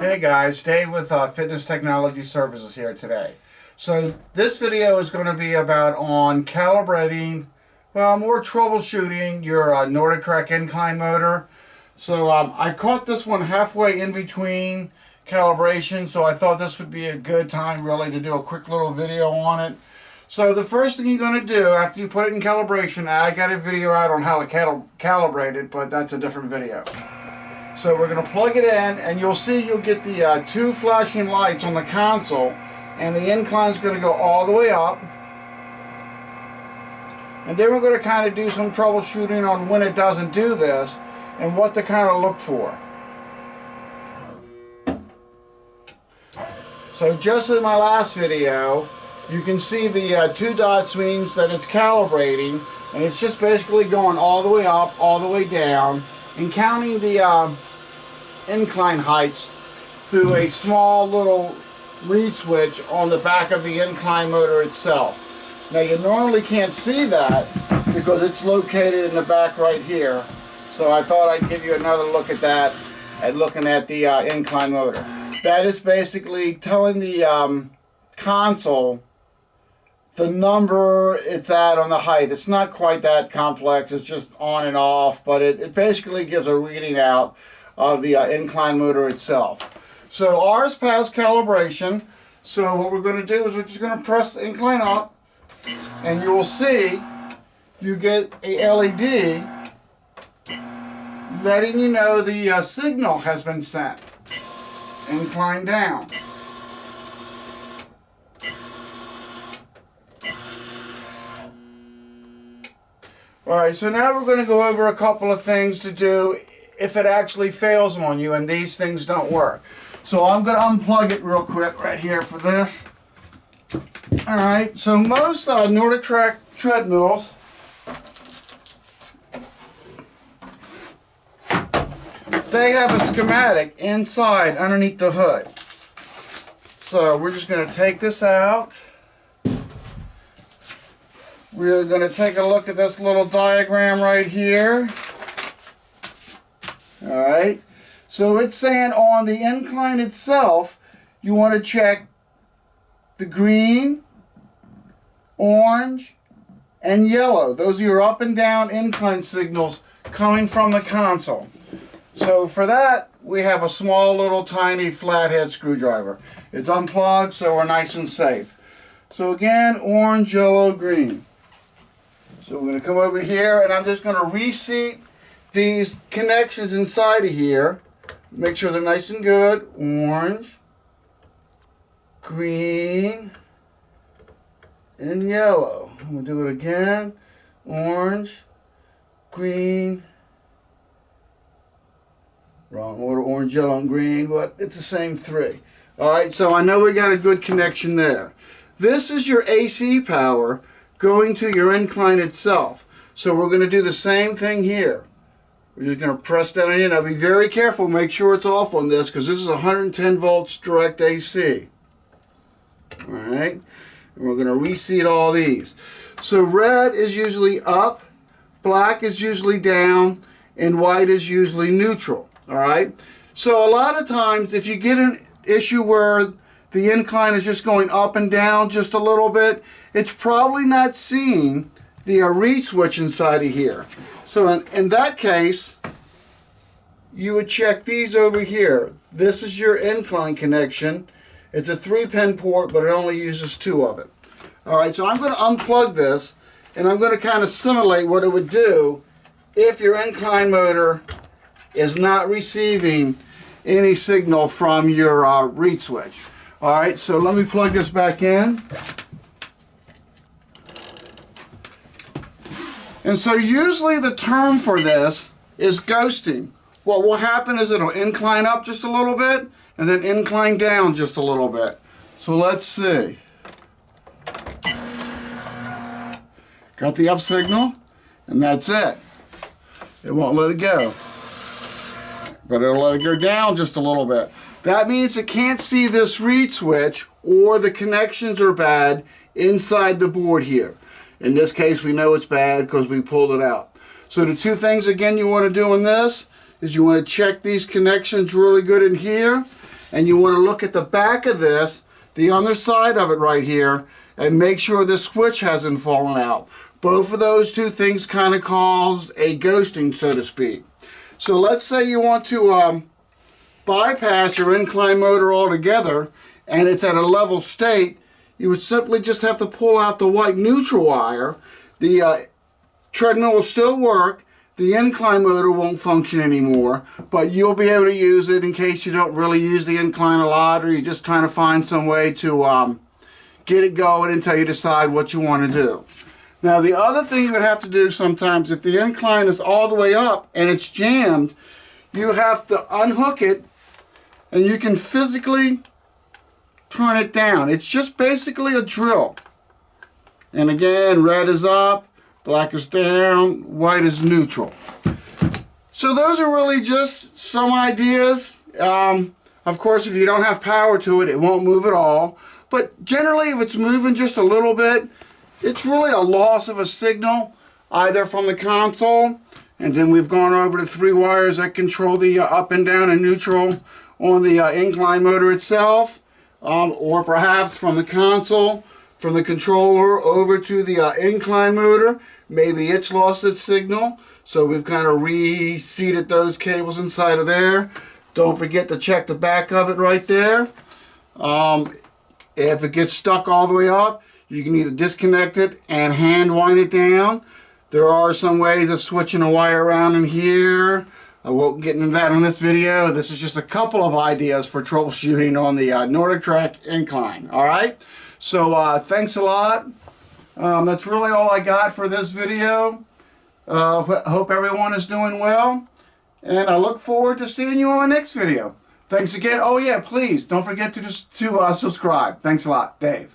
Hey guys, Dave with Fitness Technology Services here today. So this video is going to be about on calibrating, well, more troubleshooting your Nordictrack Incline motor. So I caught this one halfway in between calibration, so I thought this would be a good time really to do a quick little video on it. So the first thing you're going to do after you put it in calibration, I got a video out on how to calibrate it, but that's a different video. So we're going to plug it in, and you'll see you'll get the two flashing lights on the console, and the incline is going to go all the way up. And then we're going to kind of do some troubleshooting on when it doesn't do this and what to kind of look for. So just in my last video, you can see the two dots means that it's calibrating, and it's just basically going all the way up, all the way down, and counting the incline heights through a small little reed switch on the back of the incline motor itself. Now you normally can't see that because it's located in the back right here. So I thought I'd give you another look at that and looking at the incline motor. That is basically telling the console the number it's at on the height. It's not quite that complex, it's just on and off, but it basically gives a reading out of the incline motor itself. So ours passed calibration, so what we're going to do is we're just going to press the incline up, and you will see you get a LED letting you know the signal has been sent. Incline down. Alright, so now we're going to go over a couple of things to do if it actually fails on you and these things don't work. So I'm going to unplug it real quick right here for this. Alright, so most Nordictrack treadmills they have a schematic inside underneath the hood. So we're just going to take this out. We're going to take a look at this little diagram right here. Alright, so it's saying on the incline itself, you want to check the green, orange, and yellow. Those are your up and down incline signals coming from the console. So for that, we have a small little tiny flathead screwdriver. It's unplugged, so we're nice and safe. So again, orange, yellow, green. So we're going to come over here, and I'm just going to reseat these connections inside of here. Make sure they're nice and good. Orange, green, and yellow. We'll do it again. Orange, green, wrong order, orange, yellow, and green, but it's the same three. Alright, so I know we got a good connection there. This is your AC power going to your incline itself. So we're going to do the same thing here. We're just going to press down in. Now be very careful, make sure it's off on this because this is 110 volts direct AC. Alright, and we're going to reseat all these. So red is usually up, black is usually down, and white is usually neutral. Alright, so a lot of times if you get an issue where the incline is just going up and down just a little bit, it's probably not seeing the reed switch inside of here. So in that case, you would check these over here. This is your incline connection. It's a 3-pin port, but it only uses 2 of it. Alright, so I'm going to unplug this, and I'm going to kind of simulate what it would do if your incline motor is not receiving any signal from your reed switch. Alright, so let me plug this back in. And so usually the term for this is ghosting. What will happen is it'll incline up just a little bit and then incline down just a little bit. So let's see. Got the up signal, and that's it. It won't let it go. But it'll let it go down just a little bit. That means it can't see this reed switch, or the connections are bad inside the board here. In this case, we know it's bad because we pulled it out. So the two things again you want to do in this is you want to check these connections really good in here, and you want to look at the back of this, the underside of it right here, and make sure the switch hasn't fallen out. Both of those two things kind of cause a ghosting, so to speak. So let's say you want to bypass your incline motor altogether and it's at a level state. You would simply just have to pull out the white neutral wire. The treadmill will still work. The incline motor won't function anymore, but you'll be able to use it in case you don't really use the incline a lot, or you're just trying to find some way to get it going until you decide what you want to do. Now, the other thing you would have to do sometimes, if the incline is all the way up and it's jammed, you have to unhook it, and you can physically turn it down. It's just basically a drill. And again, red is up, black is down, white is neutral. So those are really just some ideas. Of course, if you don't have power to it, it won't move at all. But generally, if it's moving just a little bit, it's really a loss of a signal, either from the console, and then we've gone over the 3 wires that control the up and down and neutral on the incline motor itself, or perhaps from the console, from the controller over to the incline motor. Maybe it's lost its signal, so we've kind of reseated those cables inside of there. Don't forget to check the back of it right there. If it gets stuck all the way up, you can either disconnect it and hand wind it down. There are some ways of switching a wire around in here. I won't get into that in this video. This is just a couple of ideas for troubleshooting on the Nordictrack Incline. Alright, so thanks a lot. That's really all I got for this video. Hope everyone is doing well, and I look forward to seeing you on the next video. Thanks again. Oh yeah, please don't forget to subscribe. Thanks a lot, Dave.